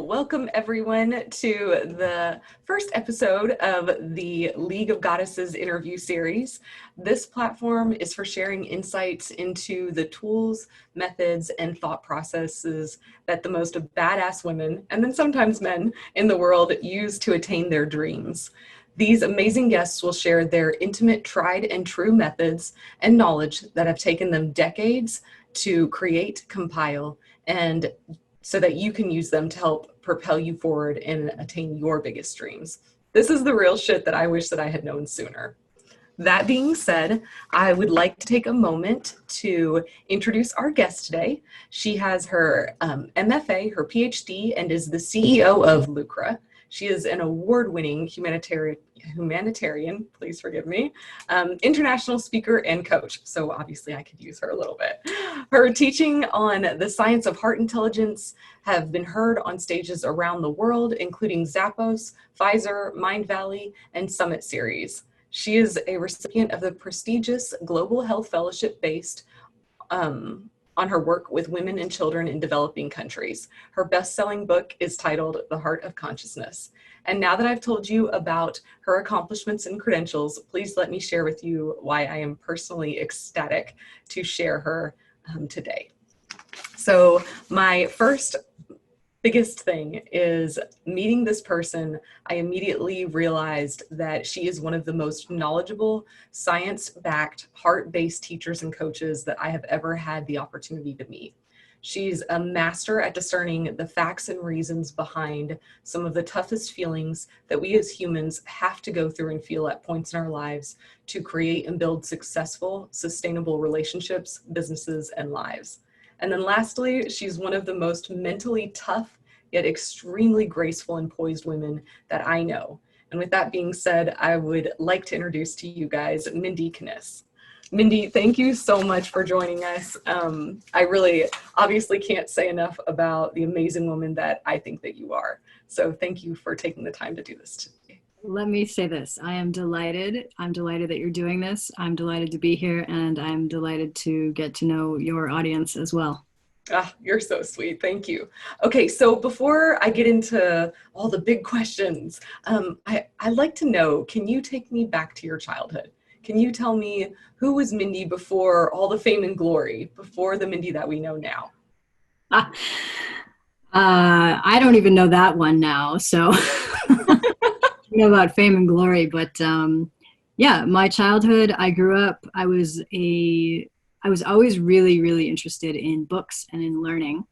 welcome everyone to the first episode of the League of Goddesses interview series. This platform is for sharing insights into the tools, methods, and thought processes that the most badass women, and then sometimes men, in the world use to attain their dreams. These amazing guests will share their intimate, tried and true methods and knowledge that have taken them decades to create, compile, and so that you can use them to help propel you forward and attain your biggest dreams. This is the real shit that I wish that I had known sooner. That being said, I would like to take a moment to introduce our guest today. She has her MFA, her PhD, and is the CEO of Lucra. She is an award-winning humanitarian, please forgive me, international speaker and coach. So obviously I could use her a little bit. Her teaching on the science of heart intelligence have been heard on stages around the world, including Zappos, Pfizer, Mindvalley, and Summit Series. She is a recipient of the prestigious Global Health Fellowship based on her work with women and children in developing countries. Her best-selling book is titled The Heart of Consciousness. And now that I've told you about her accomplishments and credentials, please let me share with you why I am personally ecstatic to share her today. So my first biggest thing is meeting this person. I immediately realized that she is one of the most knowledgeable, science-backed, heart-based teachers and coaches that I have ever had the opportunity to meet. She's a master at discerning the facts and reasons behind some of the toughest feelings that we as humans have to go through and feel at points in our lives to create and build successful, sustainable relationships, businesses, and lives. And then lastly, she's one of the most mentally tough, yet extremely graceful and poised women that I know. And with that being said, I would like to introduce to you guys Mindie Kniss. Mindy, thank you so much for joining us. I really obviously can't say enough about the amazing woman that I think that you are. So thank you for taking the time to do this today. Let me say this. I am delighted. I'm delighted that you're doing this. I'm delighted to be here, and I'm delighted to get to know your audience as well. Ah, you're so sweet. Thank you. Okay, so before I get into all the big questions, I'd like to know, can you take me back to your childhood? Can you tell me who was Mindy before all the fame and glory, before the Mindy that we know now? I don't even know that one now, so know about fame and glory, but yeah, my childhood, I grew up, I was always really, really interested in books and in learning.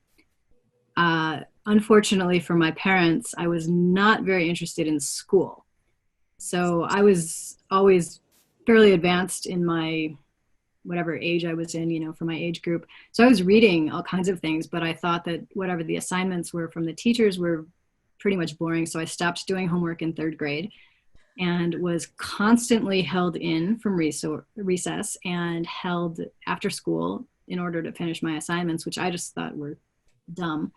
Unfortunately for my parents, I was not very interested in school. So I was always fairly advanced in my whatever age I was in, you know, for my age group. So I was reading all kinds of things, but I thought that whatever the assignments were from the teachers were pretty much boring. So I stopped doing homework in third grade and was constantly held in from recess and held after school in order to finish my assignments, which I just thought were dumb.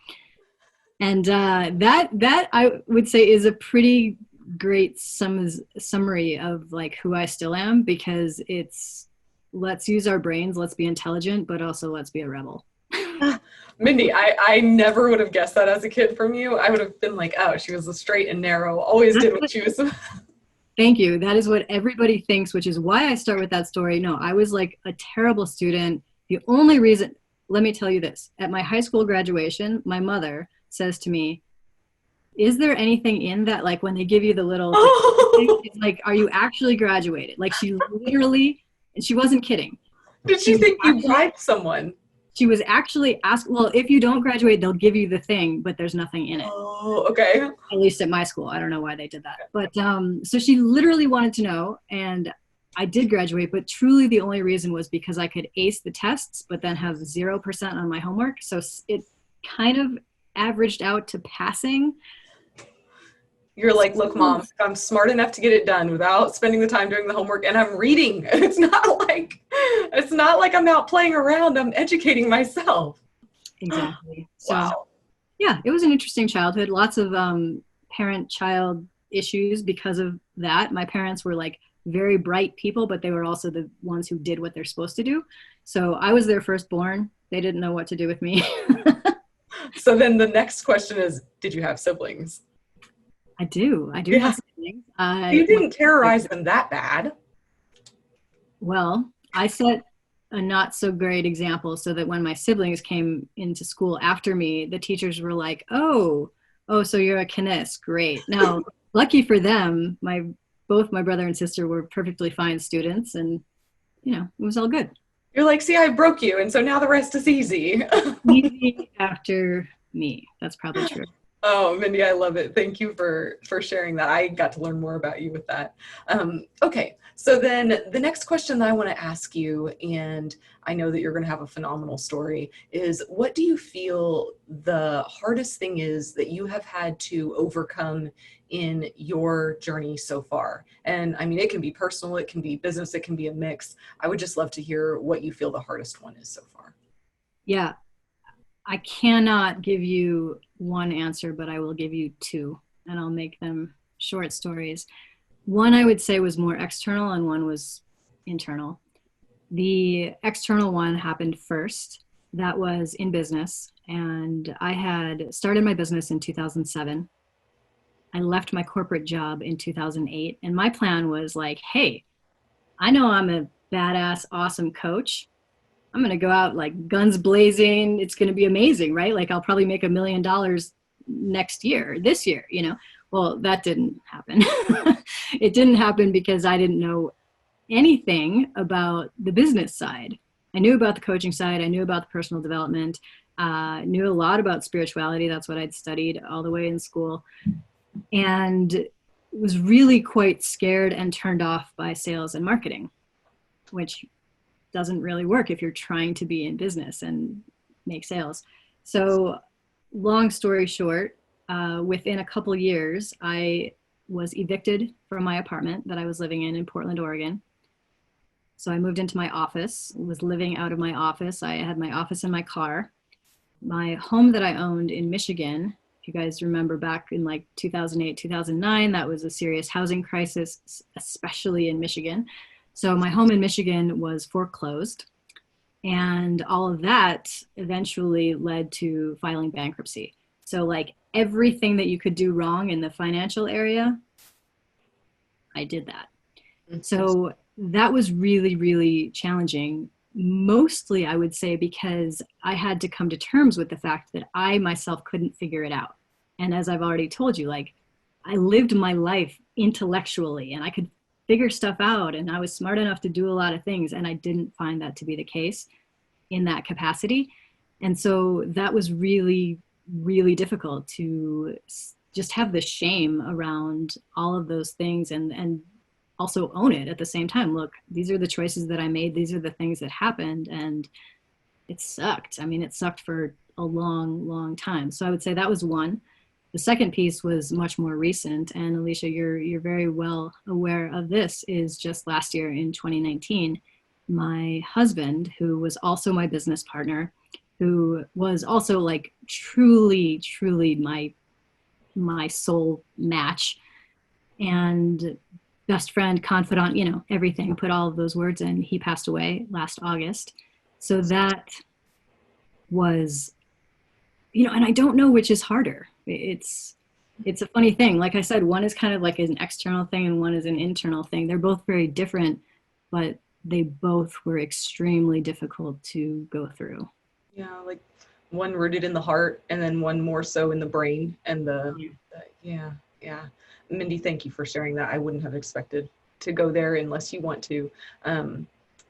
And that I would say is a pretty great summary of like who I still am, because it's let's use our brains, let's be intelligent, but also let's be a rebel. Mindy, I never would have guessed that as a kid from you. I would have been like, oh, she was a straight and narrow, always did what she was. Thank you. That is what everybody thinks, which is why I start with that story. No, I was like a terrible student. The only reason, let me tell you this, at my high school graduation, my mother says to me, is there anything in that, like when they give you the little, it's like, are you actually graduated? Like she literally, and she wasn't kidding. Did she think you bribed someone? She was actually asked, well, if you don't graduate, they'll give you the thing, but there's nothing in it. Oh, okay. At least at my school. I don't know why they did that. But so she literally wanted to know, and I did graduate, but truly the only reason was because I could ace the tests, but then have 0% on my homework. So it kind of averaged out to passing. You're like, look, Mom, I'm smart enough to get it done without spending the time doing the homework, and I'm reading. It's not like I'm out playing around. I'm educating myself. Exactly. So, wow. Yeah, it was an interesting childhood. Lots of parent-child issues because of that. My parents were like very bright people, but they were also the ones who did what they're supposed to do. So I was their firstborn. They didn't know what to do with me. So then the next question is, did you have siblings? I do. I do Yeah. have siblings. You didn't terrorize them that bad. Well, I set a not so great example so that when my siblings came into school after me, the teachers were like, oh, so you're a Kness. Great. Now, lucky for them, both my brother and sister were perfectly fine students, and it was all good. You're like, see, I broke you, and so now the rest is easy. Easy after me. That's probably true. Oh, Mindy, I love it. Thank you for sharing that. I got to learn more about you with that. Okay, so then the next question that I want to ask you, and I know that you're going to have a phenomenal story, is what do you feel the hardest thing is that you have had to overcome in your journey so far? And I mean, it can be personal, it can be business, it can be a mix. I would just love to hear what you feel the hardest one is so far. Yeah, I cannot give you one answer, but I will give you two, and I'll make them short stories. One I would say was more external, and one was internal. The external one happened first. That was in business, and I had started my business in 2007. I left my corporate job in 2008, and my plan was like, hey, I know I'm a badass, awesome coach. I'm going to go out like guns blazing. It's going to be amazing, right? Like I'll probably make $1 million this year. Well, that didn't happen. It didn't happen because I didn't know anything about the business side. I knew about the coaching side. I knew about the personal development. Knew a lot about spirituality. That's what I'd studied all the way in school. And was really quite scared and turned off by sales and marketing, which doesn't really work if you're trying to be in business and make sales. So long story short, within a couple years, I was evicted from my apartment that I was living in Portland, Oregon. So I moved into my office, was living out of my office. I had my office in my car. My home that I owned in Michigan, if you guys remember back in like 2008, 2009, that was a serious housing crisis, especially in Michigan. So my home in Michigan was foreclosed, and all of that eventually led to filing bankruptcy. So like everything that you could do wrong in the financial area, I did that. So that was really, really challenging. Mostly, I would say, because I had to come to terms with the fact that I myself couldn't figure it out. And as I've already told you, like I lived my life intellectually and I could figure stuff out and I was smart enough to do a lot of things, and I didn't find that to be the case in that capacity. And so that was really, really difficult to just have the shame around all of those things and also own it at the same time. Look, these are the choices that I made. These are the things that happened, and it sucked. I mean, it sucked for a long, long time. So I would say that was one. The second piece was much more recent, and Alicia, you're very well aware of this, is just last year in 2019, my husband, who was also my business partner, who was also like truly, truly my soul match and best friend, confidant, everything, put all of those words in. He passed away last August. So that was, and I don't know which is harder. It's a funny thing. Like I said, one is kind of like an external thing and one is an internal thing. They're both very different, but they both were extremely difficult to go through. Yeah, like one rooted in the heart and then one more so in the brain and yeah. Mindy, thank you for sharing that. I wouldn't have expected to go there unless you want to.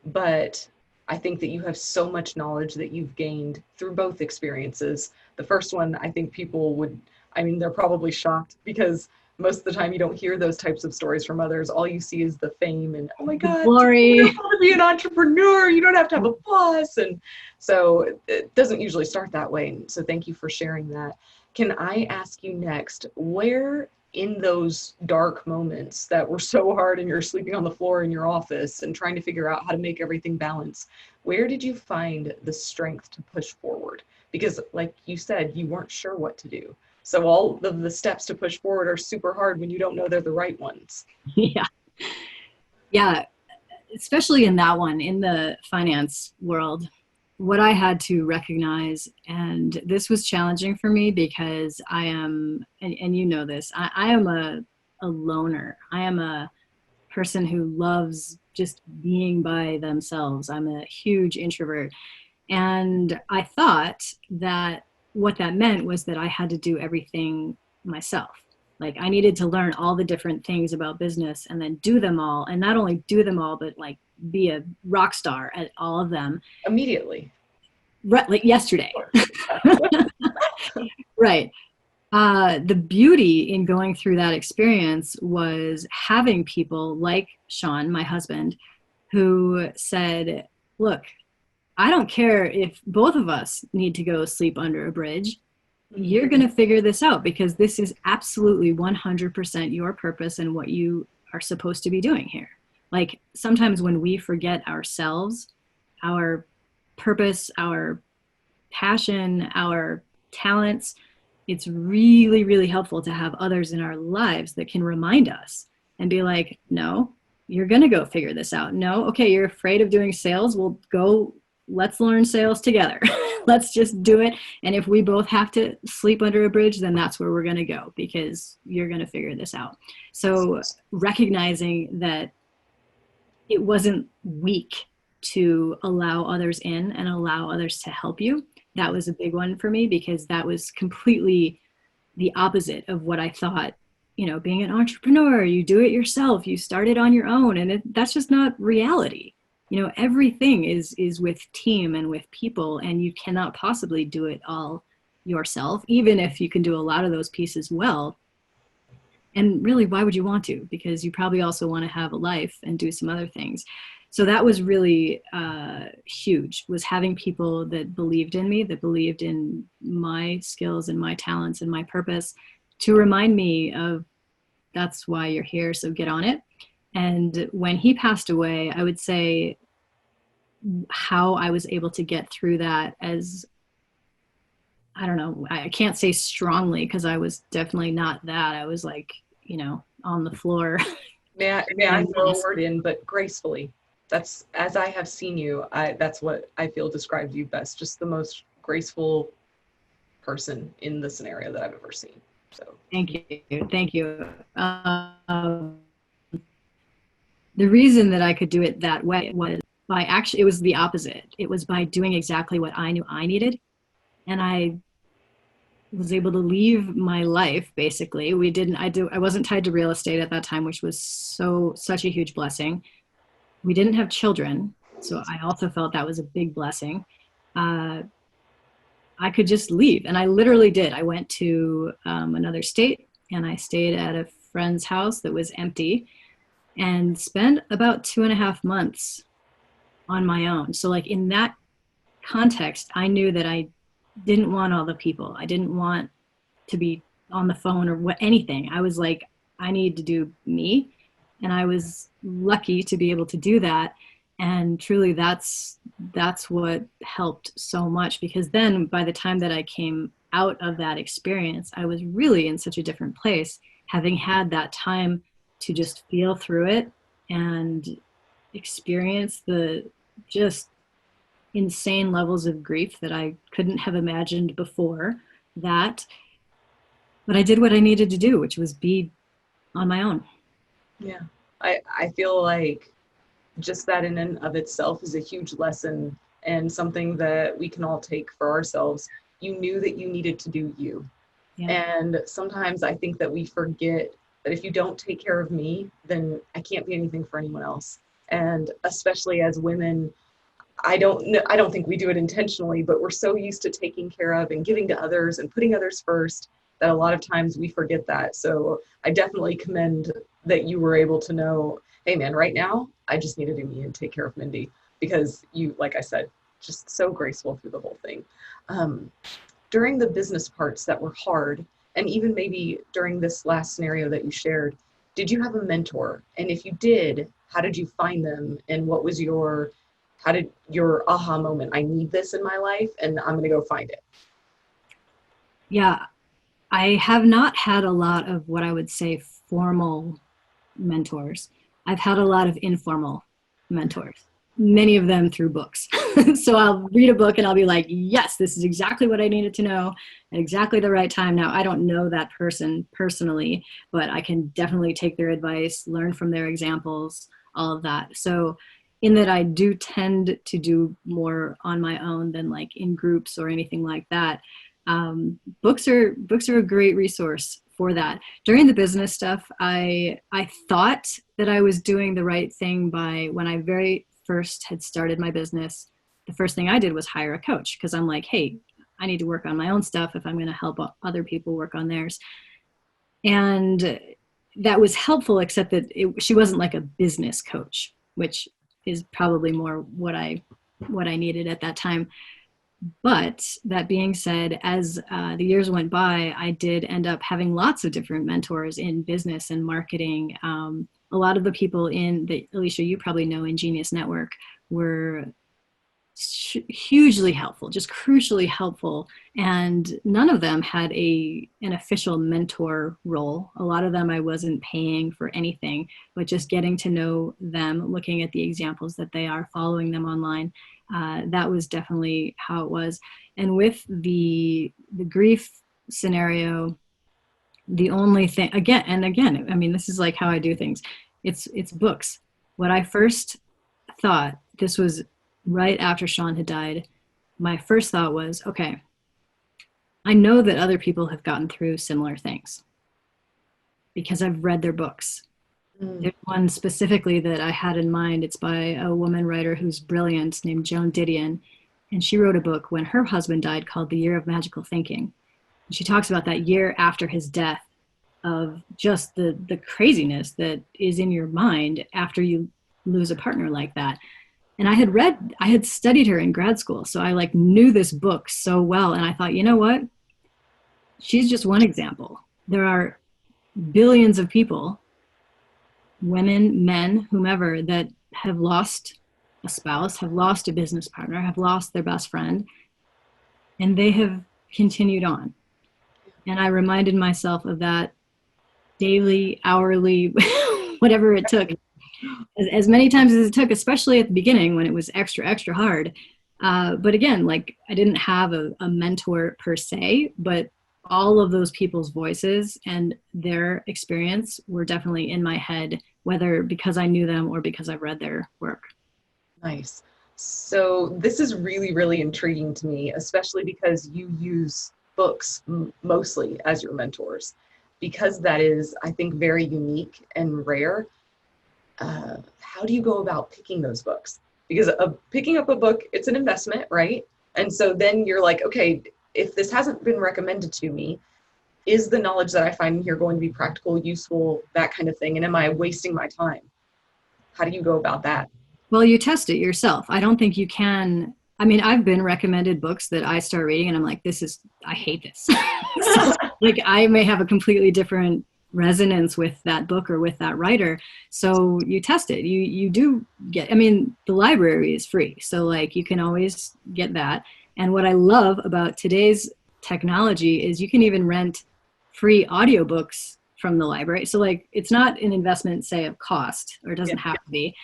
But I think that you have so much knowledge that you've gained through both experiences. The first one, I think they're probably shocked because most of the time you don't hear those types of stories from others. All you see is the fame and, oh my God, glory. You don't have to be an entrepreneur. You don't have to have a boss. And so it doesn't usually start that way. So thank you for sharing that. Can I ask you next, where in those dark moments that were so hard and you're sleeping on the floor in your office and trying to figure out how to make everything balance, where did you find the strength to push forward? Because like you said, you weren't sure what to do. So all of the steps to push forward are super hard when you don't know they're the right ones. Yeah. Yeah. Especially in that one, in the finance world, what I had to recognize, and this was challenging for me because I am, and you know this, I am a loner. I am a person who loves just being by themselves. I'm a huge introvert. And I thought that what that meant was that I had to do everything myself. Like I needed to learn all the different things about business and then do them all. And not only do them all, but like be a rock star at all of them. Immediately. Right, like yesterday. Right. The beauty in going through that experience was having people like Sean, my husband, who said, look, I don't care if both of us need to go sleep under a bridge. You're going to figure this out because this is absolutely 100% your purpose and what you are supposed to be doing here. Like sometimes when we forget ourselves, our purpose, our passion, our talents, it's really, really helpful to have others in our lives that can remind us and be like, no, you're going to go figure this out. No, okay, you're afraid of doing sales. Well, go, let's learn sales together. Let's just do it. And if we both have to sleep under a bridge, then that's where we're going to go because you're going to figure this out. So recognizing that it wasn't weak to allow others in and allow others to help you, that was a big one for me because that was completely the opposite of what I thought. You know, being an entrepreneur, you do it yourself, you start it on your own, and that's just not reality. You know, everything is with team and with people, and you cannot possibly do it all yourself, even if you can do a lot of those pieces well. And really, why would you want to? Because you probably also want to have a life and do some other things. So that was really huge, was having people that believed in me, that believed in my skills and my talents and my purpose to remind me of that's why you're here, so get on it. And when he passed away, I would say how I was able to get through that as, I don't know, I can't say strongly because I was definitely not that. I was like, you know, on the floor. May I throw a word in, but gracefully. That's, as I have seen you, that's what I feel describes you best. Just the most graceful person in the scenario that I've ever seen. So thank you. Thank you. The reason that I could do it that way was by actually, it was the opposite. It was by doing exactly what I knew I needed. And I was able to leave my life, basically. I wasn't tied to real estate at that time, which was such a huge blessing. We didn't have children, so I also felt that was a big blessing. I could just leave, and I literally did. I went to another state, and I stayed at a friend's house that was empty, and spent about 2.5 months on my own. So like in that context, I knew that I didn't want all the people. I didn't want to be on the phone or anything. I was like, I need to do me. And I was lucky to be able to do that. And truly that's what helped so much, because then by the time that I came out of that experience, I was really in such a different place, having had that time to just feel through it and experience the just insane levels of grief that I couldn't have imagined before that. But I did what I needed to do, which was be on my own. yeah, I feel like just that in and of itself is a huge lesson and something that we can all take for ourselves. You knew that you needed to do you. Yeah. And sometimes I think that we forget that if you don't take care of me, then I can't be anything for anyone else. And especially as women, I don't think we do it intentionally, but we're so used to taking care of and giving to others and putting others first that a lot of times we forget that. So I definitely commend that you were able to know, hey man, right now, I just need to do me and take care of Mindy, because you, like I said, just so graceful through the whole thing. During the business parts that were hard, and even maybe during this last scenario that you shared, did you have a mentor? And if you did, how did you find them? And what was how did your aha moment? I need this in my life and I'm going to go find it. Yeah, I have not had a lot of what I would say formal mentors. I've had a lot of informal mentors. many of them through books. So I'll read a book and I'll be like, yes, this is exactly what I needed to know at exactly the right time. Now, I don't know that person personally, but I can definitely take their advice, learn from their examples, all of that. So in that, I do tend to do more on my own than like in groups or anything like that. Books are a great resource for that. During the business stuff, I thought that I was doing the right thing by, when I very first had started my business, the first thing I did was hire a coach, because I'm like, hey, I need to work on my own stuff if I'm going to help other people work on theirs. And that was helpful, except that she wasn't like a business coach, which is probably more what I needed at that time. But that being said, as the years went by, I did end up having lots of different mentors in business and marketing. A lot of the people in the, Alicia, you probably know, in Genius Network were hugely helpful, just crucially helpful. And none of them had an official mentor role. A lot of them I wasn't paying for anything, but just getting to know them, looking at the examples that they are, following them online. That was definitely how it was. And with the grief scenario, the only thing, again, I mean, this is like how I do things. It's books. What I first thought, this was right after Sean had died, my first thought was, okay, I know that other people have gotten through similar things because I've read their books. There's one specifically that I had in mind. It's by a woman writer who's brilliant named Joan Didion. And she wrote a book when her husband died called The Year of Magical Thinking. And she talks about that year after his death, of just the craziness that is in your mind after you lose a partner like that. And I had studied her in grad school. So I like knew this book so well. And I thought, you know what? She's just one example. There are billions of people, women, men, whomever, that have lost a spouse, have lost a business partner, have lost their best friend, and they have continued on. And I reminded myself of that daily, hourly, whatever it took, as many times as it took, especially at the beginning when it was extra, extra hard. But again, like, I didn't have a mentor per se, but all of those people's voices and their experience were definitely in my head, whether because I knew them or because I've read their work. Nice. So this is really, really intriguing to me, especially because you use books mostly as your mentors, because that is, I think, very unique and rare. How do you go about picking those books? Because picking up a book, it's an investment, right? And so then you're like, okay, if this hasn't been recommended to me, is the knowledge that I find here going to be practical, useful, that kind of thing? And am I wasting my time? How do you go about that? Well, you test it yourself. I don't think you can. I mean, I've been recommended books that I start reading and I'm like, I hate this. So, like, I may have a completely different resonance with that book or with that writer. So you test it. You do get, I mean, the library is free. So like, you can always get that. And what I love about today's technology is you can even rent free audiobooks from the library. So like, it's not an investment, say, of cost, or it doesn't have to be.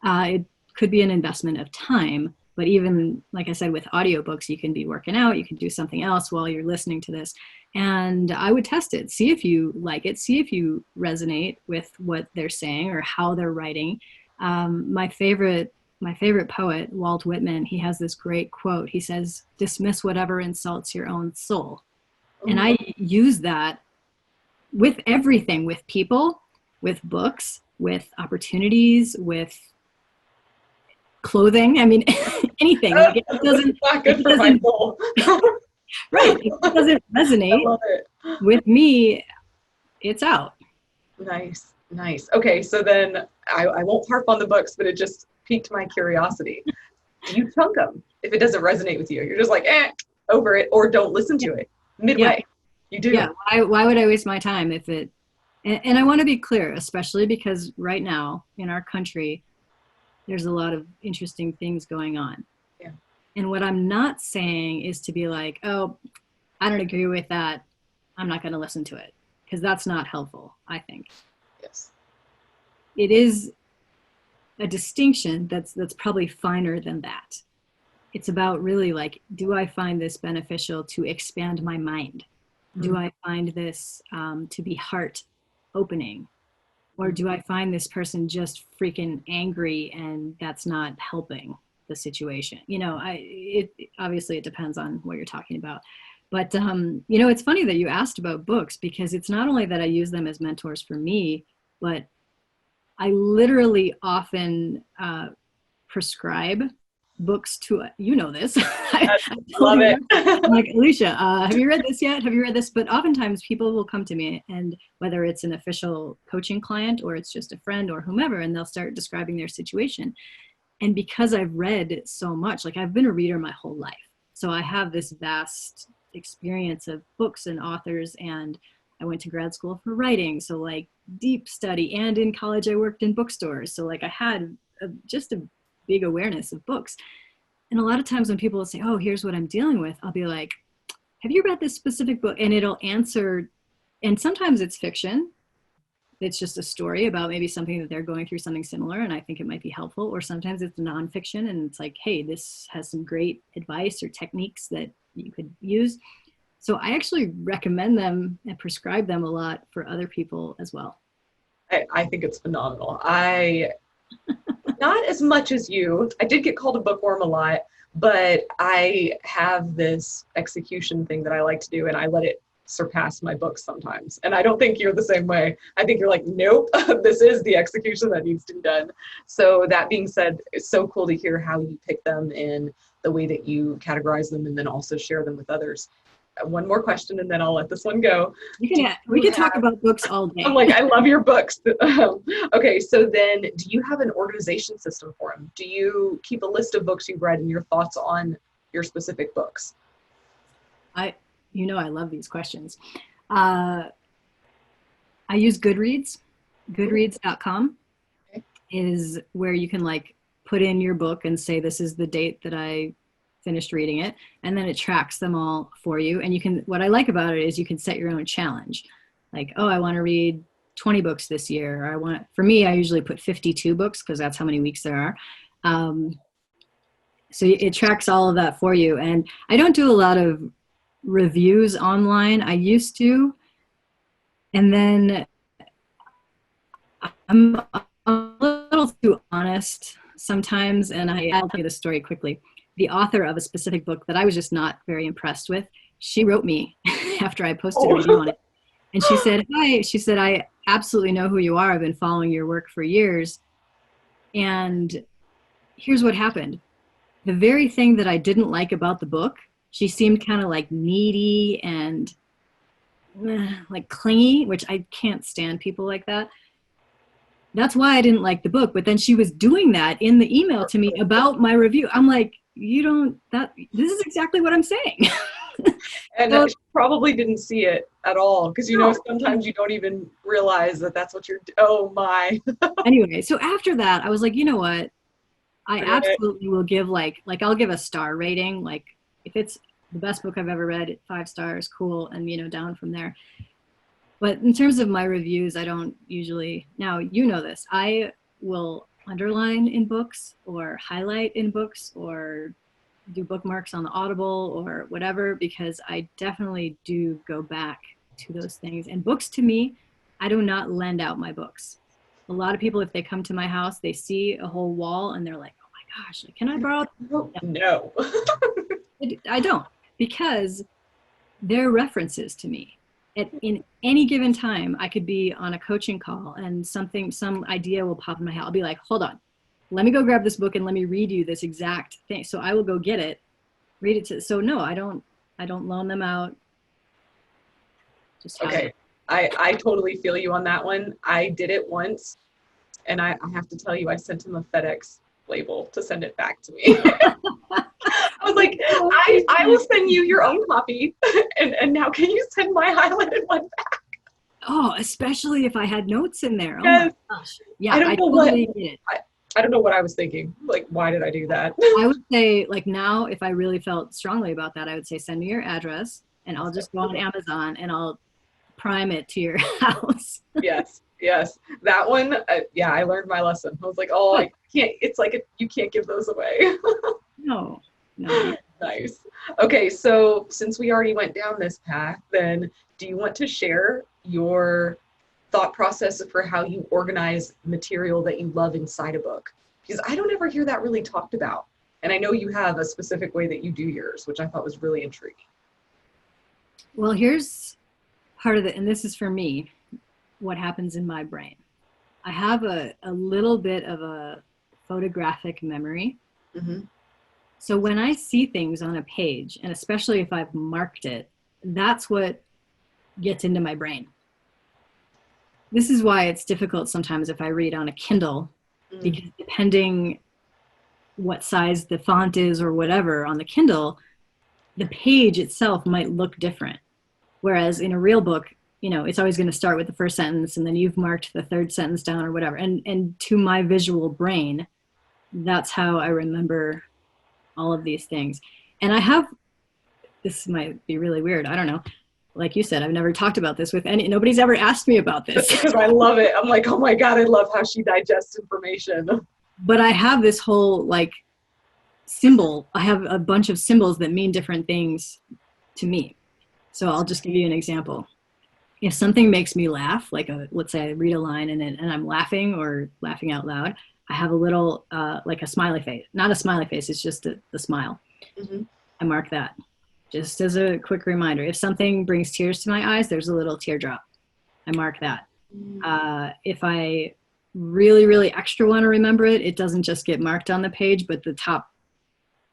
It could be an investment of time. But even, like I said, with audiobooks, you can be working out, you can do something else while you're listening to this. And I would test it, see if you like it, see if you resonate with what they're saying or how they're writing. My favorite poet, Walt Whitman, he has this great quote. He says, "Dismiss whatever insults your own soul." And I use that with everything, with people, with books, with opportunities, with clothing. I mean, anything. Like, it doesn't, not good for my soul. right. If it doesn't resonate with me, it's out. Nice, nice. Okay, so then I won't harp on the books, but it just piqued my curiosity. Do you chunk them if it doesn't resonate with you? You're just like, over it, or don't listen to it midway. Yeah. You do. Yeah. Why would I waste my time if it, and I want to be clear, especially because right now in our country, there's a lot of interesting things going on. Yeah. And what I'm not saying is to be like, oh, I don't agree with that, I'm not going to listen to it, because that's not helpful, I think. Yes. It is a distinction that's probably finer than that. It's about really like, do I find this beneficial to expand my mind? Do I find this to be heart opening? Or do I find this person just freaking angry and that's not helping the situation? Obviously it depends on what you're talking about. But, it's funny that you asked about books, because it's not only that I use them as mentors for me, but I literally often prescribe books to, this. I love it. I'm like, Alicia, have you read this yet? Have you read this? But oftentimes people will come to me, and whether it's an official coaching client or it's just a friend or whomever, and they'll start describing their situation. And because I've read so much, like I've been a reader my whole life. So I have this vast experience of books and authors, and I went to grad school for writing. So like deep study, and in college I worked in bookstores. So like I had just a big awareness of books. And a lot of times when people will say, oh, here's what I'm dealing with, I'll be like, have you read this specific book? And it'll answer, and sometimes it's fiction. It's just a story about maybe something that they're going through, something similar, and I think it might be helpful. Or sometimes it's nonfiction, and it's like, hey, this has some great advice or techniques that you could use. So I actually recommend them and prescribe them a lot for other people as well. I think it's phenomenal. Not as much as you. I did get called a bookworm a lot, but I have this execution thing that I like to do, and I let it surpass my books sometimes. And I don't think you're the same way. I think you're like, nope, this is the execution that needs to be done. So that being said, it's so cool to hear how you pick them and the way that you categorize them, and then also share them with others. One more question, and then I'll let this one go. We can talk about books all day. I'm like, I love your books. Okay, so then do you have an organization system for them? Do you keep a list of books you've read and your thoughts on your specific books? I love these questions. I use Goodreads. Goodreads.com is where you can like put in your book and say, this is the date that I finished reading it. And then it tracks them all for you. And what I like about it is you can set your own challenge. Like, oh, I want to read 20 books this year. Or for me, I usually put 52 books because that's how many weeks there are. So it tracks all of that for you. And I don't do a lot of reviews online. I used to. And then I'm a little too honest sometimes. And I'll tell you the story quickly. The author of a specific book that I was just not very impressed with, she wrote me after I posted a review on it. And she said, hi, she said, I absolutely know who you are. I've been following your work for years. And here's what happened. The very thing that I didn't like about the book, she seemed kind of like needy and like clingy, which I can't stand people like that. That's why I didn't like the book. But then she was doing that in the email to me about my review. I'm like, this is exactly what I'm saying. And so, she probably didn't see it at all, because sometimes you don't even realize that that's what oh my. Anyway, so after that, I was like, you know what? I absolutely will give I'll give a star rating. Like if it's the best book I've ever read, 5 stars, cool. And down from there. But in terms of my reviews, I don't usually, now this, I will underline in books or highlight in books or do bookmarks on the Audible or whatever, because I definitely do go back to those things. And books, to me, I do not lend out my books. A lot of people, if they come to my house, they see a whole wall and they're like, oh my gosh, can I borrow? No. I don't, because they're references to me. In any given time, I could be on a coaching call and some idea will pop in my head. I'll be like, hold on, let me go grab this book and let me read you this exact thing. So I will go get it, read it so no, I don't loan them out. Just okay. I totally feel you on that one. I did it once, and I have to tell you, I sent him a FedEx label to send it back to me. I was like, I will send you your own copy, and now can you send my highlighted one back? Oh, especially if I had notes in there. Yes. Oh my gosh. Yeah, I totally did it. I don't know what I was thinking. Like, why did I do that? I would say, like, now, if I really felt strongly about that, I would say, send me your address, and I'll just go on Amazon and I'll prime it to your house. Yes. Yes, that one. Yeah, I learned my lesson. I was like, oh, I can't. It's like you can't give those away. No, no. Nice. Okay, so since we already went down this path, then do you want to share your thought process for how you organize material that you love inside a book? Because I don't ever hear that really talked about. And I know you have a specific way that you do yours, which I thought was really intriguing. Well, here's part of it, and this is for me, what happens in my brain. I have a little bit of a photographic memory. Mm-hmm. So when I see things on a page, and especially if I've marked it, that's what gets into my brain. This is why it's difficult sometimes if I read on a Kindle, because depending what size the font is or whatever on the Kindle, the page itself might look different. Whereas in a real book, it's always going to start with the first sentence and then you've marked the third sentence down or whatever. And to my visual brain, that's how I remember all of these things. And this might be really weird, I don't know. Like you said, I've never talked about this with nobody's ever asked me about this. Because I love it. I'm like, oh my God, I love how she digests information. But I have this whole symbol. I have a bunch of symbols that mean different things to me. So I'll just give you an example. If something makes me laugh, let's say I read a line and I'm laughing or laughing out loud, I have a little, a smiley face. Not a smiley face, it's just the smile. Mm-hmm. I mark that just as a quick reminder. If something brings tears to my eyes, there's a little teardrop. I mark that. If I really, really extra want to remember it, it doesn't just get marked on the page, but the top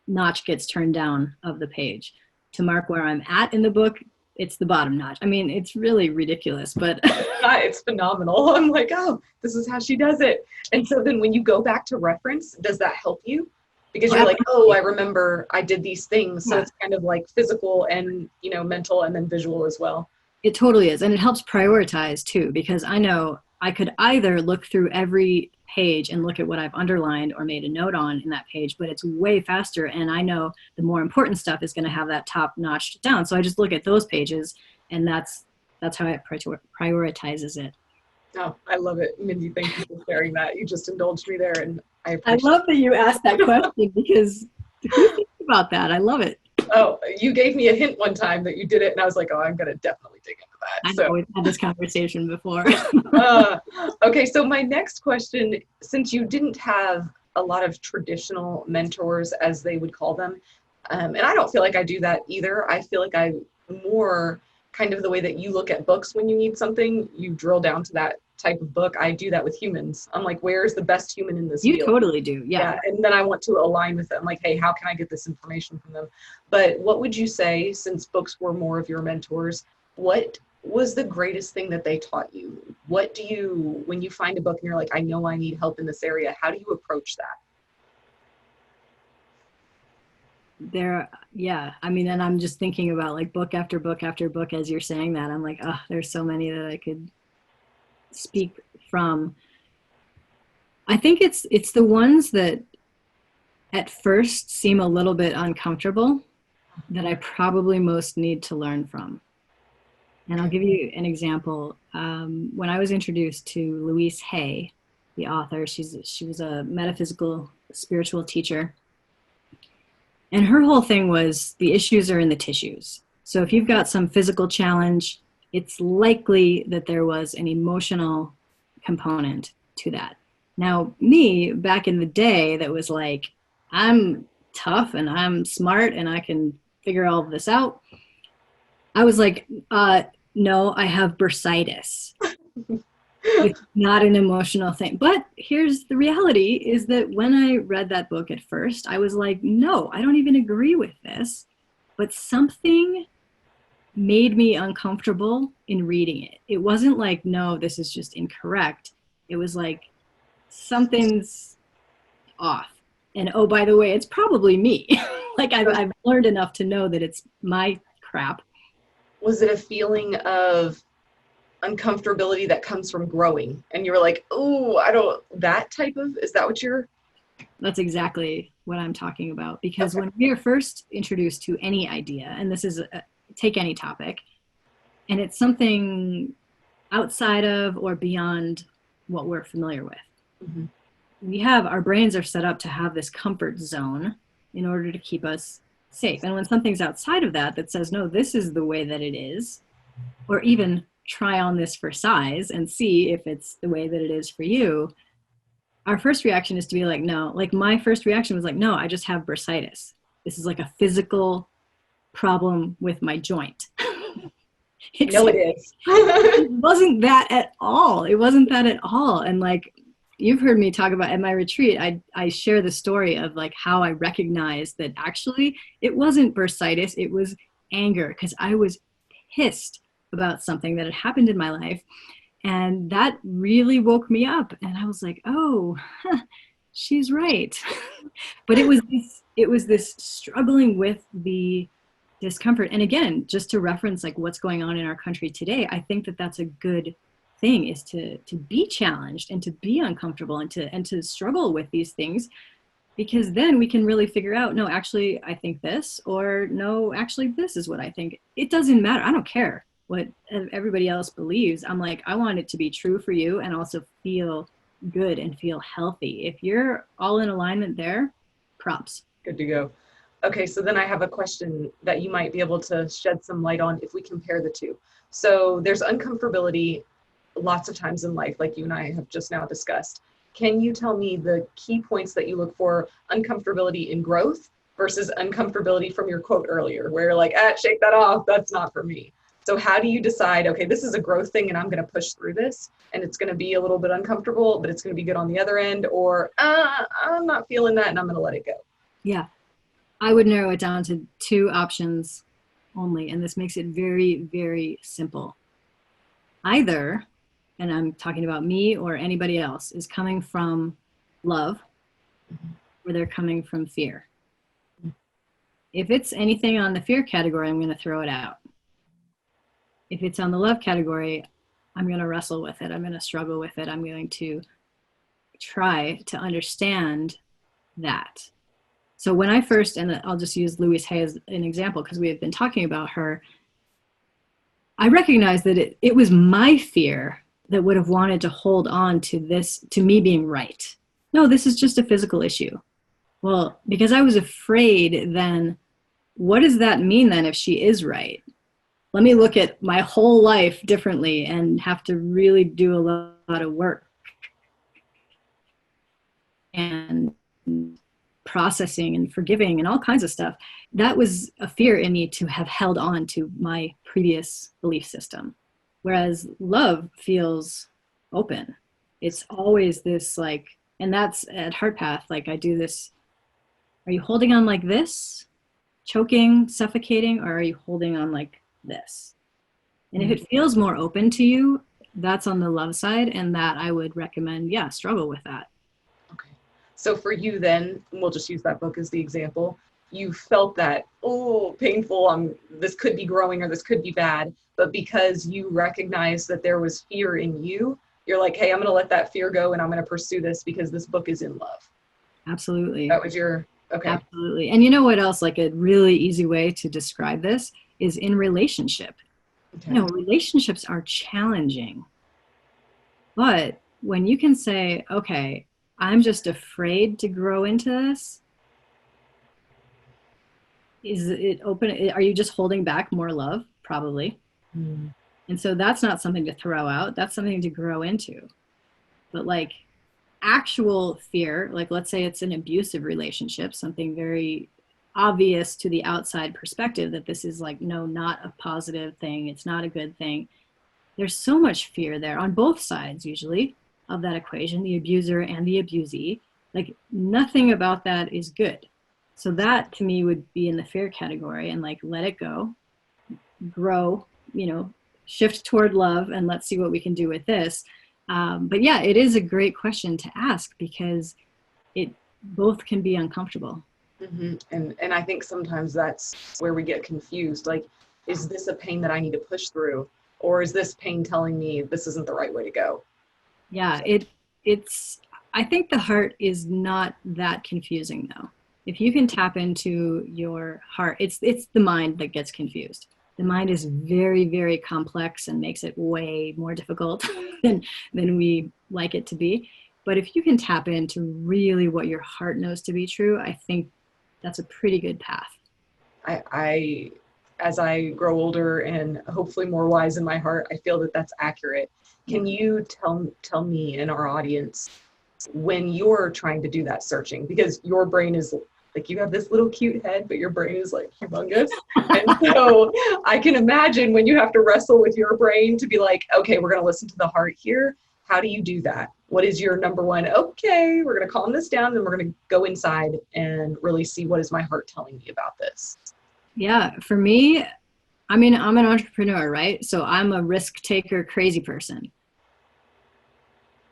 notch gets turned down of the page. To mark where I'm at in the book, it's the bottom notch. I mean, it's really ridiculous, but it's phenomenal. I'm like, oh, this is how she does it. And so then when you go back to reference, does that help you? Because you're like, oh, I remember I did these things. So it's kind of like physical and, mental and then visual as well. It totally is. And it helps prioritize too, because I know I could either look through every page and look at what I've underlined or made a note on in that page, but it's way faster. And I know the more important stuff is going to have that top notched down. So I just look at those pages and that's how it prioritizes it. Oh, I love it. Mindy, thank you for sharing that. You just indulged me there and I appreciate I love that you asked that question because who thinks about that? I love it. Oh, you gave me a hint one time that you did it and I was like, oh, I'm going to definitely dig into that. I've always had this conversation before. Okay, so my next question, since you didn't have a lot of traditional mentors, as they would call them, and I don't feel like I do that either. I feel like I'm more kind of the way that you look at books when you need something, you drill down to that type of book. I do that with humans. I'm like, where's the best human in this field? You totally do, yeah. And then I want to align with them. Like, hey, how can I get this information from them? But what would you say, since books were more of your mentors, what was the greatest thing that they taught you? What do you, when you find a book and you're like, I know I need help in this area, how do you approach that? And I'm just thinking about book after book after book as you're saying that. I'm like, oh, there's so many that I could speak from. I think it's the ones that at first seem a little bit uncomfortable that I probably most need to learn from. And I'll give you an example. When I was introduced to Louise Hay, the author, she was a metaphysical spiritual teacher. And her whole thing was the issues are in the tissues. So if you've got some physical challenge, it's likely that there was an emotional component to that. Now, me, back in the day, that was like, I'm tough and I'm smart and I can figure all of this out. I was like, no, I have bursitis. It's not an emotional thing. But here's the reality is that when I read that book at first, I was like, no, I don't even agree with this. But something made me uncomfortable in reading it. It wasn't like, no, this is just incorrect. It was like, something's off. And oh, by the way, it's probably me. I've learned enough to know that it's my crap. Was it a feeling of uncomfortability that comes from growing? And you were like, oh, that type of, is that what you're? That's exactly what I'm talking about. Because when we are first introduced to any idea, and this is take any topic, and it's something outside of or beyond what we're familiar with. Mm-hmm. Our brains are set up to have this comfort zone in order to keep us safe. And when something's outside of that that says, no, this is the way that it is, or even try on this for size and see if it's the way that it is for you, our first reaction is to be like, no. Like my first reaction was like, no, I just have bursitis. This is like a physical problem with my joint. No, it is. It wasn't that at all. It wasn't that at all. And like you've heard me talk about at my retreat, I share the story of like how I recognized that actually it wasn't bursitis, it was anger, because I was pissed about something that had happened in my life. And that really woke me up. And I was like, oh, she's right. But it was this struggling with the discomfort. And again, just to reference like what's going on in our country today, I think that that's a good thing, is to be challenged and to be uncomfortable and to struggle with these things, because then we can really figure out, no, actually I think this, or no, actually this is what I think. It doesn't matter. I don't care what everybody else believes. I'm like, I want it to be true for you and also feel good and feel healthy. If you're all in alignment there, props. Good to go. Okay, so then I have a question that you might be able to shed some light on if we compare the two. So there's uncomfortability lots of times in life, like you and I have just now discussed. Can you tell me the key points that you look for uncomfortability in growth versus uncomfortability from your quote earlier, where you're like, shake that off, that's not for me. So how do you decide, okay, this is a growth thing and I'm going to push through this and it's going to be a little bit uncomfortable, but it's going to be good on the other end, or I'm not feeling that and I'm going to let it go? Yeah. I would narrow it down to two options only, and this makes it very, very simple. Either, and I'm talking about me or anybody else, is coming from love, or they're coming from fear. If it's anything on the fear category, I'm going to throw it out. If it's on the love category, I'm going to wrestle with it. I'm going to struggle with it. I'm going to try to understand that. So when I first, and I'll just use Louise Hay as an example because we have been talking about her, I recognized that it was my fear that would have wanted to hold on to this, to me being right. No, this is just a physical issue. Well, because I was afraid, then what does that mean then if she is right? Let me look at my whole life differently and have to really do a lot of work and processing and forgiving and all kinds of stuff. That was a fear in me, to have held on to my previous belief system. Whereas love feels open. It's always this like, and that's at Heart Path, like I do this, are you holding on like this, choking, suffocating, or are you holding on like this? And if it feels more open to you, that's on the love side, and that I would recommend, struggle with that. Okay. So for you then, we'll just use that book as the example, you felt that, painful, this could be growing or this could be bad, but because you recognized that there was fear in you, you're like, hey, I'm going to let that fear go and I'm going to pursue this because this book is in love. Absolutely. That was okay. Absolutely. And you know what else, like a really easy way to describe this is in relationship. Okay. Relationships are challenging, but when you can say, okay, I'm just afraid to grow into this, is it open? Are you just holding back more love? Probably. Mm. And so that's not something to throw out. That's something to grow into. But like actual fear, like let's say it's an abusive relationship, something very obvious to the outside perspective that this is like, no, not a positive thing. It's not a good thing. There's so much fear there on both sides, usually, of that equation, the abuser and the abusee. Like nothing about that is good. So that to me would be in the fear category, and like, let it go, grow, shift toward love, and let's see what we can do with this. But yeah, it is a great question to ask because it both can be uncomfortable. Mm-hmm. And I think sometimes that's where we get confused. Like, is this a pain that I need to push through? Or is this pain telling me this isn't the right way to go? Yeah, it's, I think the heart is not that confusing though. If you can tap into your heart, it's the mind that gets confused. The mind is very, very complex and makes it way more difficult than we like it to be. But if you can tap into really what your heart knows to be true, I think that's a pretty good path. I as I grow older and hopefully more wise in my heart, I feel that that's accurate. Can you tell me and our audience when you're trying to do that searching, because your brain is like, you have this little cute head, but your brain is like humongous. And so I can imagine when you have to wrestle with your brain to be like, okay, we're going to listen to the heart here. How do you do that? What is your number one? Okay, we're going to calm this down, and we're going to go inside and really see what is my heart telling me about this. Yeah, for me, I mean, I'm an entrepreneur, right? So I'm a risk taker, crazy person.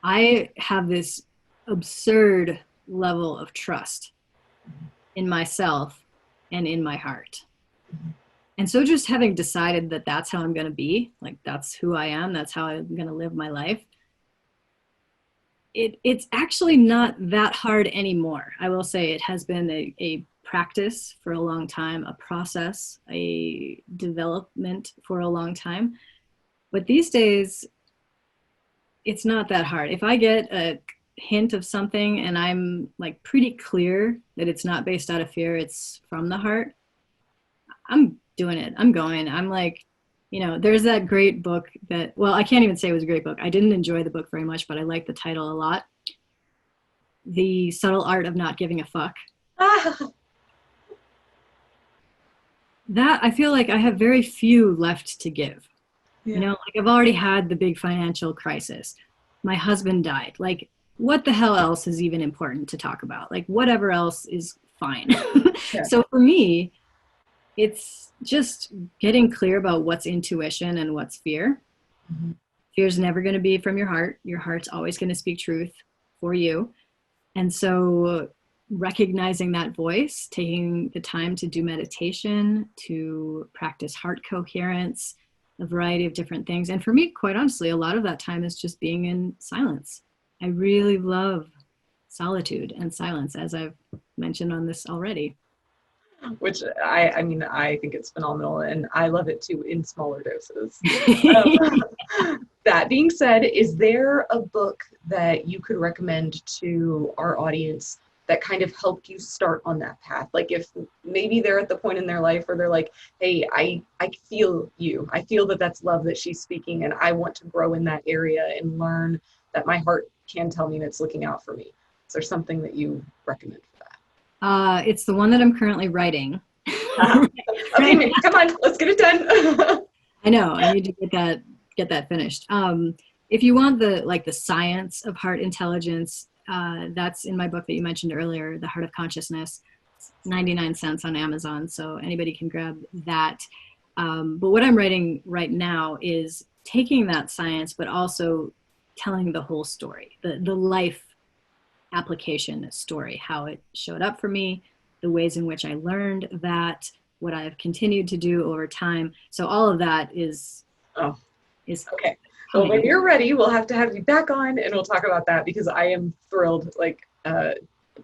I have this absurd level of trust in myself and in my heart. And so just having decided that that's how I'm going to be, like that's who I am, that's how I'm going to live my life, it's actually not that hard anymore. I will say it has been a practice for a long time, a process, a development for a long time. But these days, it's not that hard. If I get a hint of something and I'm like pretty clear that it's not based out of fear, it's from the heart, I'm doing it. I'm going. I'm like, there's that great book that, well, I can't even say it was a great book. I didn't enjoy the book very much, but I like the title a lot. The Subtle Art of Not Giving a Fuck. That I feel like I have very few left to give. Yeah. Like I've already had the big financial crisis. My husband died. Like, what the hell else is even important to talk about? Like, whatever else is fine. Yeah. So for me, it's just getting clear about what's intuition and what's fear. Mm-hmm. Fear's never going to be from your heart. Your heart's always going to speak truth for you. And so recognizing that voice, taking the time to do meditation, to practice heart coherence, a variety of different things. And for me, quite honestly, a lot of that time is just being in silence. I really love solitude and silence, as I've mentioned on this already. Which I mean, I think it's phenomenal, and I love it too in smaller doses. That being said, is there a book that you could recommend to our audience that kind of helped you start on that path? Like if maybe they're at the point in their life where they're like, hey, I feel you. I feel that that's love that she's speaking, and I want to grow in that area and learn that my heart can tell me and it's looking out for me. Is there something that you recommend for that? It's the one that I'm currently writing. Okay, Mindy, come on, let's get it done. I know, I need to get that finished. If you want the science of heart intelligence, that's in my book that you mentioned earlier, The Heart of Consciousness. It's 99 cents on Amazon, so anybody can grab that. But what I'm writing right now is taking that science, but also telling the whole story, the life application story, how it showed up for me, the ways in which I learned that, what I've continued to do over time. So all of that is okay. Well, when you're ready, we'll have to have you back on and we'll talk about that, because I am thrilled,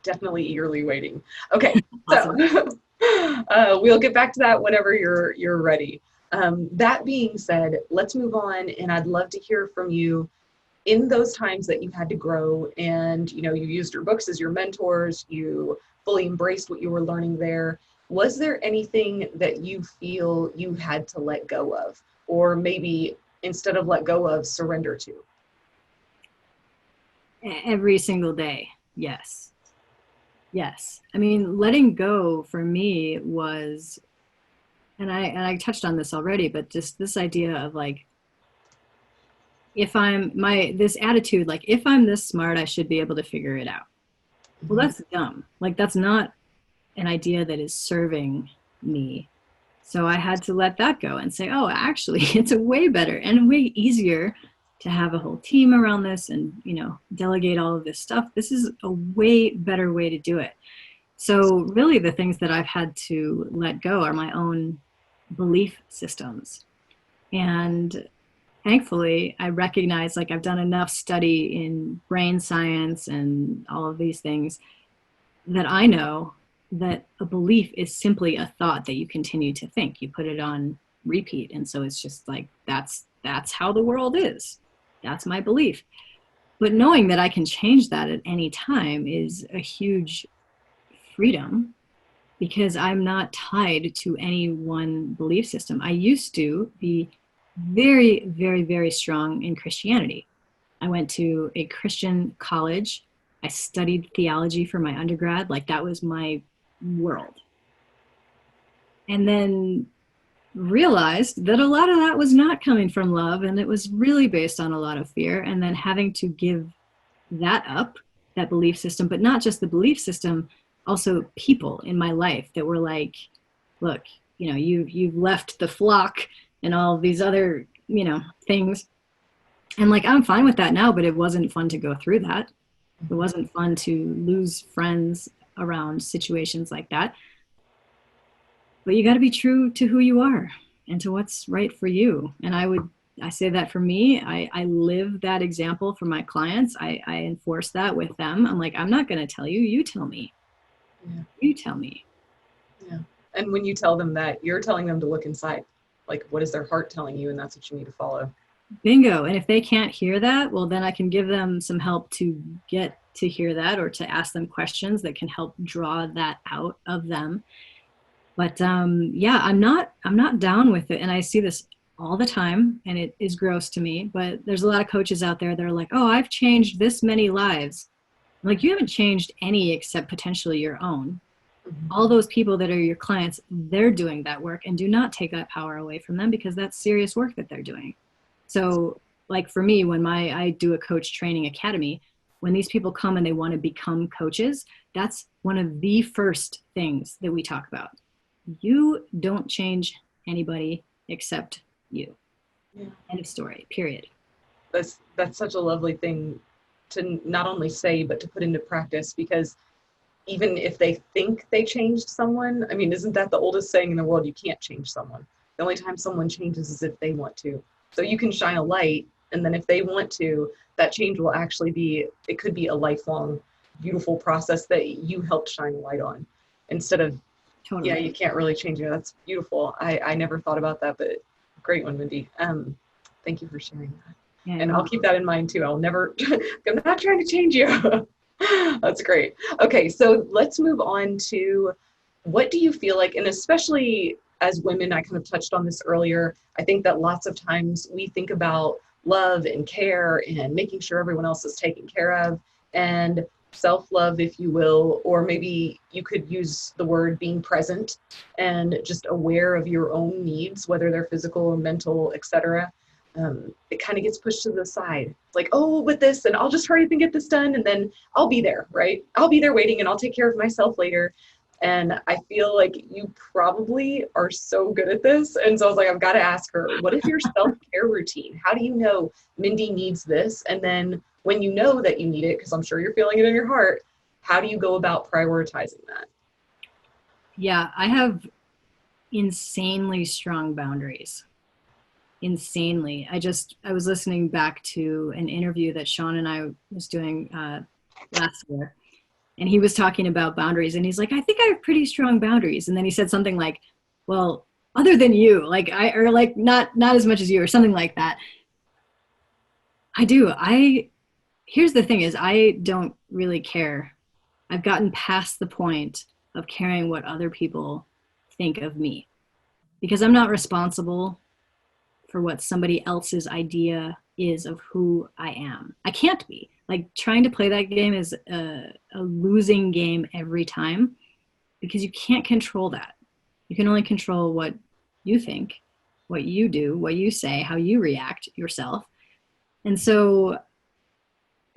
definitely eagerly waiting. Okay. Awesome. So we'll get back to that whenever you're ready. That being said, let's move on, and I'd love to hear from you in those times that you had to grow and, you used your books as your mentors, you fully embraced what you were learning there. Was there anything that you feel you had to let go of, or maybe instead of let go of, surrender to? Every single day. Yes. Yes. I mean, letting go for me was, and I touched on this already, but just this idea of like, if this attitude, like if I'm this smart, I should be able to figure it out. Well, that's dumb. Like that's not an idea that is serving me. So I had to let that go and say, oh, actually, it's a way better and way easier to have a whole team around this and, delegate all of this stuff. This is a way better way to do it. So really the things that I've had to let go are my own belief systems. And thankfully, I recognize, like I've done enough study in brain science and all of these things that I know that a belief is simply a thought that you continue to think. You put it on repeat. And so it's just like, that's how the world is. That's my belief. But knowing that I can change that at any time is a huge freedom, because I'm not tied to any one belief system. I used to be very, very, very strong in Christianity. I went to a Christian college. I studied theology for my undergrad. Like, that was my world. And then realized that a lot of that was not coming from love, and it was really based on a lot of fear. And then having to give that up, that belief system, but not just the belief system, also people in my life that were like, look, you know, you've left the flock and all these other, you know, things. And like, I'm fine with that now, but it wasn't fun to go through that. It wasn't fun to lose friends around situations like that. But you got to be true to who you are and to what's right for you. And I say that for me. I live that example for my clients. I enforce that with them. I'm like, I'm not going to tell you, you tell me. Yeah. You tell me. Yeah. And when you tell them that, you're telling them to look inside. Like, what is their heart telling you? And that's what you need to follow. Bingo. And if they can't hear that, well, then I can give them some help to get to hear that, or to ask them questions that can help draw that out of them. But yeah, I'm not down with it. And I see this all the time, and it is gross to me. But there's a lot of coaches out there that are like, oh, I've changed this many lives. I'm like, you haven't changed any except potentially your own. Mm-hmm. All those people that are your clients, they're doing that work, and do not take that power away from them, because that's serious work that they're doing. So like for me, when I do a coach training academy, when these people come and they want to become coaches, that's one of the first things that we talk about. You don't change anybody except you. Yeah. End of story, period. That's such a lovely thing to not only say, but to put into practice, because even if they think they changed someone, I mean, isn't that the oldest saying in the world? You can't change someone. The only time someone changes is if they want to. So you can shine a light, and then if they want to, that change will actually be, it could be a lifelong, beautiful process that you helped shine a light on, instead of, totally. Yeah, you can't really change it. That's beautiful. I never thought about that, but great one, Mindy. Thank you for sharing that. Yeah, and I'll keep that in mind too. I'm not trying to change you. That's great. Okay, so let's move on to, what do you feel like, and especially as women, I kind of touched on this earlier, I think that lots of times we think about love and care and making sure everyone else is taken care of, and self-love, if you will, or maybe you could use the word being present and just aware of your own needs, whether they're physical or mental, etc. It kind of gets pushed to the side. It's like, oh, with this, and I'll just hurry up and get this done, and then I'll be there, right? I'll be there waiting, and I'll take care of myself later. And I feel like you probably are so good at this. And so I was like, I've got to ask her, what is your self-care routine? How do you know Mindy needs this? And then when you know that you need it, because I'm sure you're feeling it in your heart, how do you go about prioritizing that? Yeah, I have insanely strong boundaries. Insanely. I was listening back to an interview that Sean and I was doing last year. And he was talking about boundaries, and he's like, I think I have pretty strong boundaries. And then he said something like, well, other than you, or not as much as you, or something like that. I do. Here's the thing is, I don't really care. I've gotten past the point of caring what other people think of me, because I'm not responsible for what somebody else's idea is of who I am. I can't be. Like, trying to play that game is a losing game every time, because you can't control that. You can only control what you think, what you do, what you say, how you react yourself. And so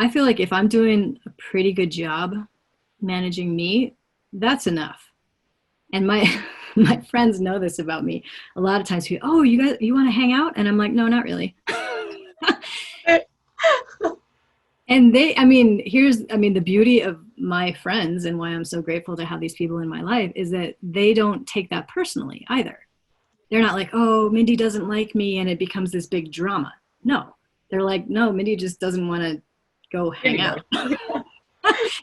I feel like if I'm doing a pretty good job managing me, that's enough. And my friends know this about me. A lot of times people, oh, you want to hang out? And I'm like, no, not really. And the beauty of my friends, and why I'm so grateful to have these people in my life, is that they don't take that personally either. They're not like, oh, Mindy doesn't like me, and it becomes this big drama. No, they're like, no, Mindy just doesn't want to go hang out.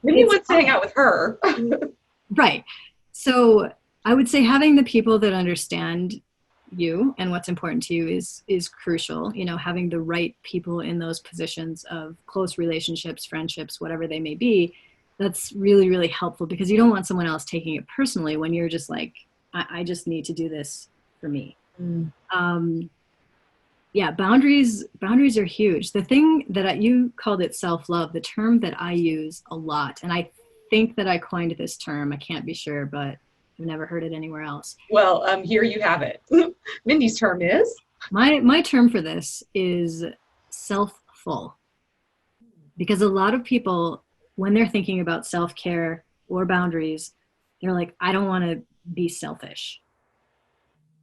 Mindy wants to hang out with her. Right. So I would say having the people that understand you and what's important to you is crucial. You know, having the right people in those positions of close relationships, friendships, whatever they may be, that's really, really helpful, because you don't want someone else taking it personally when you're just like, I just need to do this for me. Yeah, boundaries are huge. The thing that you called it self-love, the term that I use a lot, and I think that I coined this term, I can't be sure, but I've never heard it anywhere else. Well, here you have it. Mindy's term is? My term for this is self-full. Because a lot of people, when they're thinking about self-care or boundaries, they're like, I don't want to be selfish.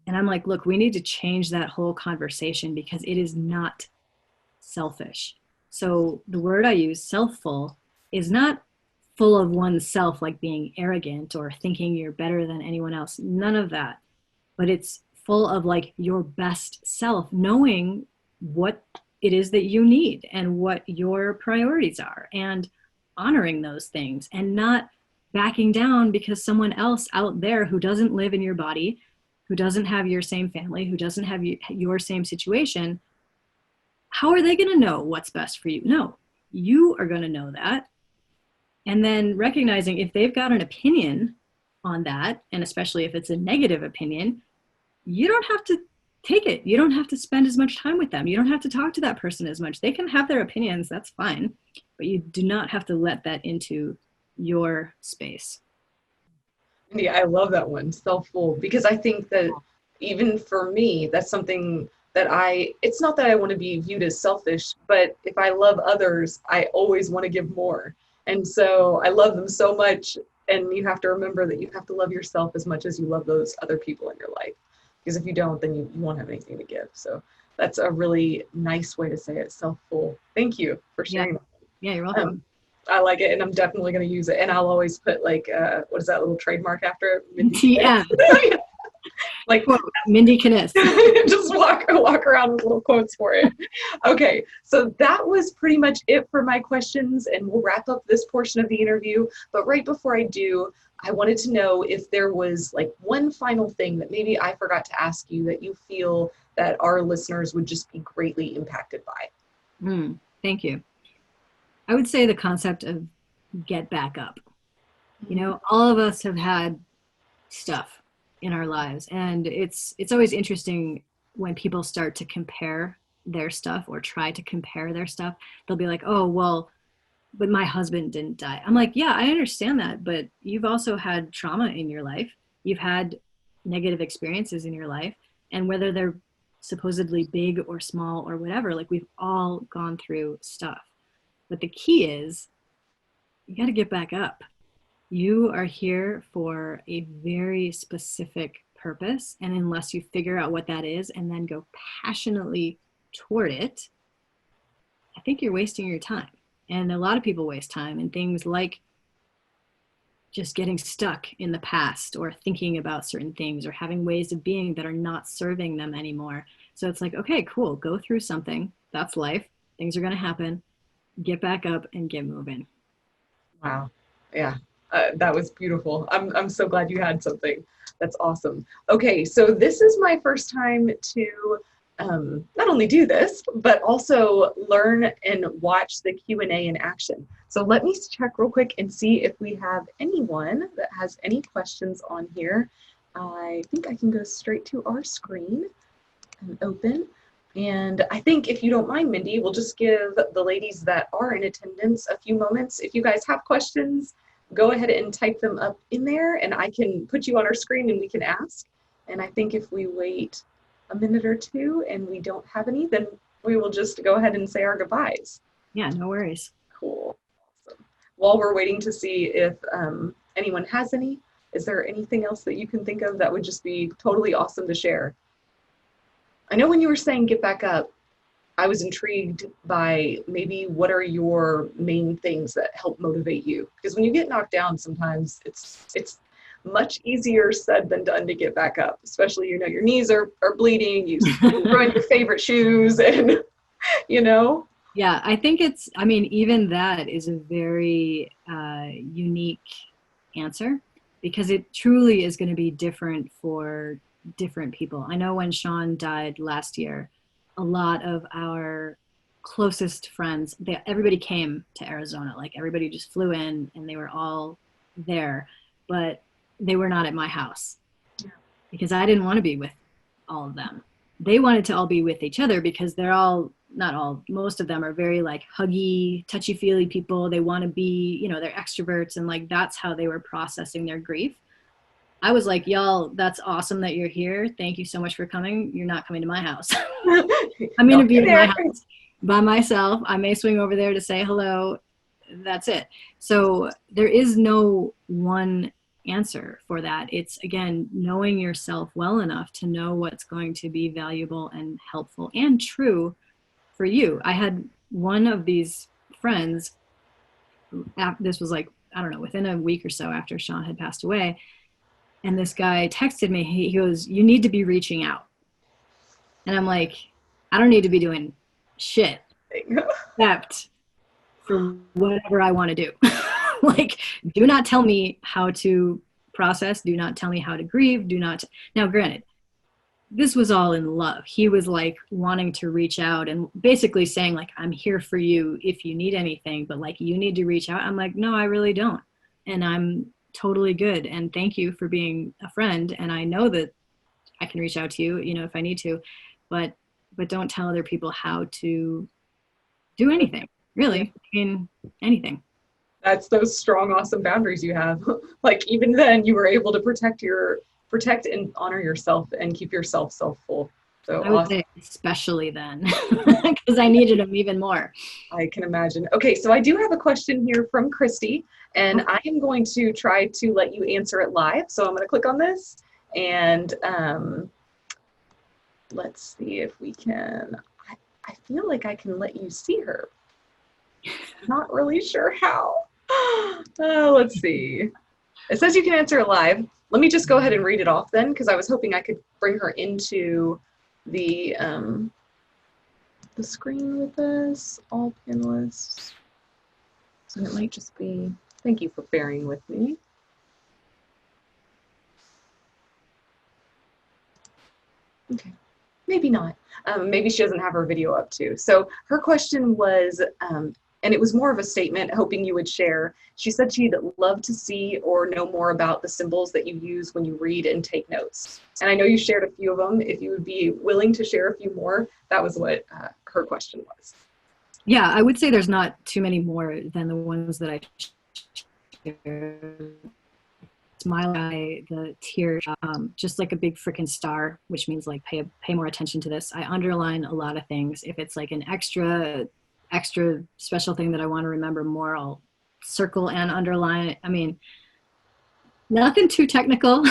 And I'm like, look, we need to change that whole conversation, because it is not selfish. So the word I use, self-full, is not full of oneself, like being arrogant or thinking you're better than anyone else. None of that. But it's full of like your best self, knowing what it is that you need and what your priorities are, and honoring those things, and not backing down because someone else out there who doesn't live in your body, who doesn't have your same family, who doesn't have your same situation, how are they going to know what's best for you? No, you are going to know that. And then recognizing if they've got an opinion on that, and especially if it's a negative opinion, you don't have to take it. You don't have to spend as much time with them. You don't have to talk to that person as much. They can have their opinions, that's fine, but you do not have to let that into your space. Yeah, I love that one, self-full, because I think that even for me, that's something that it's not that I want to be viewed as selfish, but if I love others, I always want to give more. And so I love them so much. And you have to remember that you have to love yourself as much as you love those other people in your life. Because if you don't, then you won't have anything to give. So that's a really nice way to say it, self-full. Thank you for sharing that. Yeah, you're welcome. I like it, and I'm definitely going to use it. And I'll always put like, what is that little trademark after it? Yeah. Like Mindie Kniss. Just walk around with little quotes for it. Okay, so that was pretty much it for my questions, and we'll wrap up this portion of the interview. But right before I do, I wanted to know if there was like one final thing that maybe I forgot to ask you that you feel that our listeners would just be greatly impacted by. Thank you. I would say the concept of get back up. You know, all of us have had stuff in our lives, and it's always interesting when people start to compare their stuff or try to compare their stuff. They'll be like, oh, well, but my husband didn't die. I'm like, yeah, I understand that, but you've also had trauma in your life. You've had negative experiences in your life, and whether they're supposedly big or small or whatever, like we've all gone through stuff. But the key is you got to get back up. You are here for a very specific purpose. And unless you figure out what that is and then go passionately toward it, I think you're wasting your time. And a lot of people waste time in things like just getting stuck in the past, or thinking about certain things, or having ways of being that are not serving them anymore. So it's like, okay, cool, go through something. That's life. Things are going to happen. Get back up and get moving. Wow. Yeah. That was beautiful. I'm so glad you had something. That's awesome. Okay, so this is my first time to not only do this, but also learn and watch the Q&A in action. So let me check real quick and see if we have anyone that has any questions on here. I think I can go straight to our screen and open. And I think if you don't mind, Mindy, we'll just give the ladies that are in attendance a few moments. If you guys have questions, go ahead and type them up in there, and I can put you on our screen and we can ask. And I think if we wait a minute or two and we don't have any, then we will just go ahead and say our goodbyes. Yeah, no worries. Cool. Awesome. While we're waiting to see if anyone has any, is there anything else that you can think of that would just be totally awesome to share? I know when you were saying get back up, I was intrigued by maybe what are your main things that help motivate you? Because when you get knocked down, sometimes it's much easier said than done to get back up, especially, you know, your knees are bleeding, you ruin your favorite shoes, and, you know. Yeah, I think I mean, even that is a very unique answer, because it truly is going to be different for different people. I know when Sean died last year, a lot of our closest friends, everybody came to Arizona. Like everybody just flew in and they were all there, but they were not at my house because I didn't want to be with all of them. They wanted to all be with each other because they're all, not all, most of them are very like huggy, touchy-feely people. They want to be, you know, they're extroverts, and like that's how they were processing their grief. I was like, y'all, that's awesome that you're here. Thank you so much for coming. You're not coming to my house. I'm going to be at my house by myself. I may swing over there to say hello. That's it. So there is no one answer for that. It's, again, knowing yourself well enough to know what's going to be valuable and helpful and true for you. I had one of these friends, this was like, I don't know, within a week or so after Sean had passed away. And this guy texted me, he goes, you need to be reaching out. And I'm like, I don't need to be doing shit except for whatever I want to do. Like, do not tell me how to process. Do not tell me how to grieve. Do not. Now, granted, this was all in love. He was like wanting to reach out and basically saying like, I'm here for you if you need anything, but like, you need to reach out. I'm like, no, I really don't. And I'm totally good. And thank you for being a friend. And I know that I can reach out to you, you know, if I need to, but don't tell other people how to do anything, really. I mean, anything. That's those strong, awesome boundaries you have. Like even then you were able to protect and honor yourself and keep yourself self-full. So I would say especially then, because I needed them even more. I can imagine. Okay, so I do have a question here from Christy, and I am going to try to let you answer it live. So I'm going to click on this, and let's see if we can. I feel like I can let you see her. Not really sure how. Let's see. It says you can answer it live. Let me just go ahead and read it off then, because I was hoping I could bring her into the screen with us, all panelists. And it might just be, thank you for bearing with me. Okay, maybe not. Maybe she doesn't have her video up too. So her question was, and it was more of a statement, hoping you would share. She said she'd love to see or know more about the symbols that you use when you read and take notes. And I know you shared a few of them. If you would be willing to share a few more, that was what her question was. Yeah, I would say there's not too many more than the ones that I shared. Smile eye, the tear, just like a big freaking star, which means like pay more attention to this. I underline a lot of things. If it's like an extra special thing that I want to remember more, I'll circle and underline it. I mean, nothing too technical,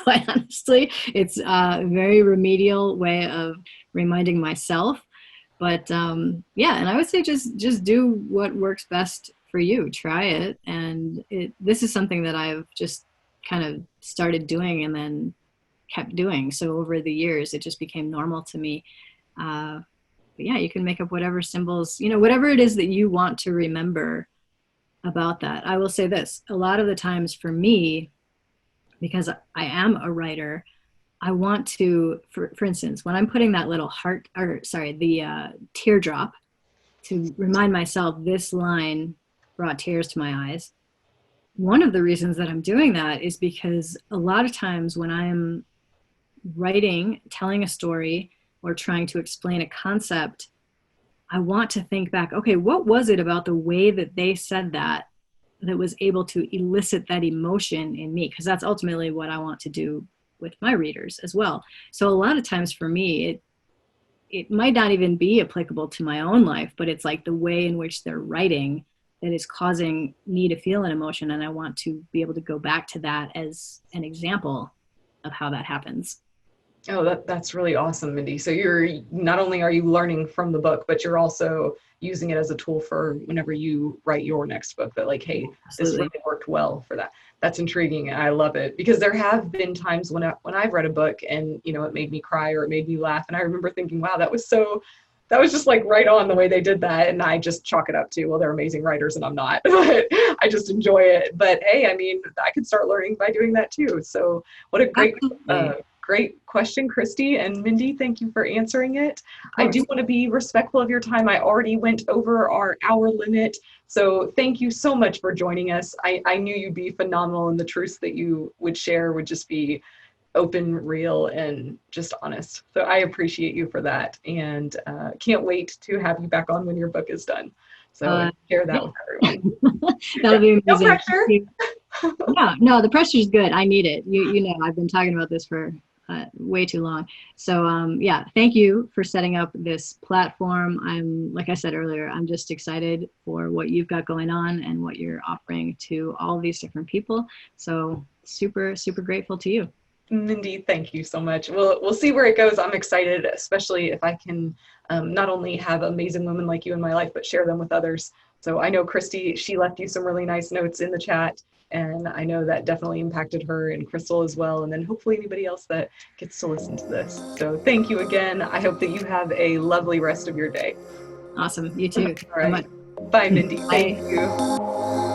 quite honestly. It's a very remedial way of reminding myself. But yeah, and I would say just do what works best for you. Try it. And this is something that I've just kind of started doing and then kept doing. So over the years, it just became normal to me. But yeah, you can make up whatever symbols, you know, whatever it is that you want to remember about that. I will say this, a lot of the times for me, because I am a writer, I want to, for instance, when I'm putting that little heart, or sorry, the teardrop, to remind myself this line brought tears to my eyes. One of the reasons that I'm doing that is because a lot of times when I'm writing, telling a story, or trying to explain a concept, I want to think back, okay, what was it about the way that they said that was able to elicit that emotion in me? Because that's ultimately what I want to do with my readers as well. So a lot of times for me, it might not even be applicable to my own life, but it's like the way in which they're writing that is causing me to feel an emotion. And I want to be able to go back to that as an example of how that happens. Oh, that's really awesome, Mindy. So you're not only are you learning from the book, but you're also using it as a tool for whenever you write your next book, that like, hey, Absolutely. This really worked well for that. That's intriguing. I love it, because there have been times when I've read a book and, you know, it made me cry or it made me laugh. And I remember thinking, wow, that was just like right on the way they did that. And I just chalk it up to, well, they're amazing writers and I'm not, but I just enjoy it. But hey, I mean, I could start learning by doing that too. So what a great great question, Christy, and Mindy, thank you for answering it. Of I do course. want to be respectful of your time. I already went over our hour limit, so thank you so much for joining us. I knew you'd be phenomenal, and the truths that you would share would just be open, real, and just honest. So I appreciate you for that, and can't wait to have you back on when your book is done. So share that Yeah. with everyone. That'll be No amazing. pressure. No, the pressure is good. I need it. You know, I've been talking about this for way too long. So yeah, thank you for setting up this platform. I'm, like I said earlier, I'm just excited for what you've got going on and what you're offering to all of these different people. So super, super grateful to you. Mindy, thank you so much. We'll see where it goes. I'm excited, especially if I can not only have amazing women like you in my life, but share them with others. So I know Christy, she left you some really nice notes in the chat, and I know that definitely impacted her, and Crystal as well, and then hopefully anybody else that gets to listen to this. So thank you again. I hope that you have a lovely rest of your day. Awesome. You too. All So right. much. Bye, Mindy. Thank Bye. you.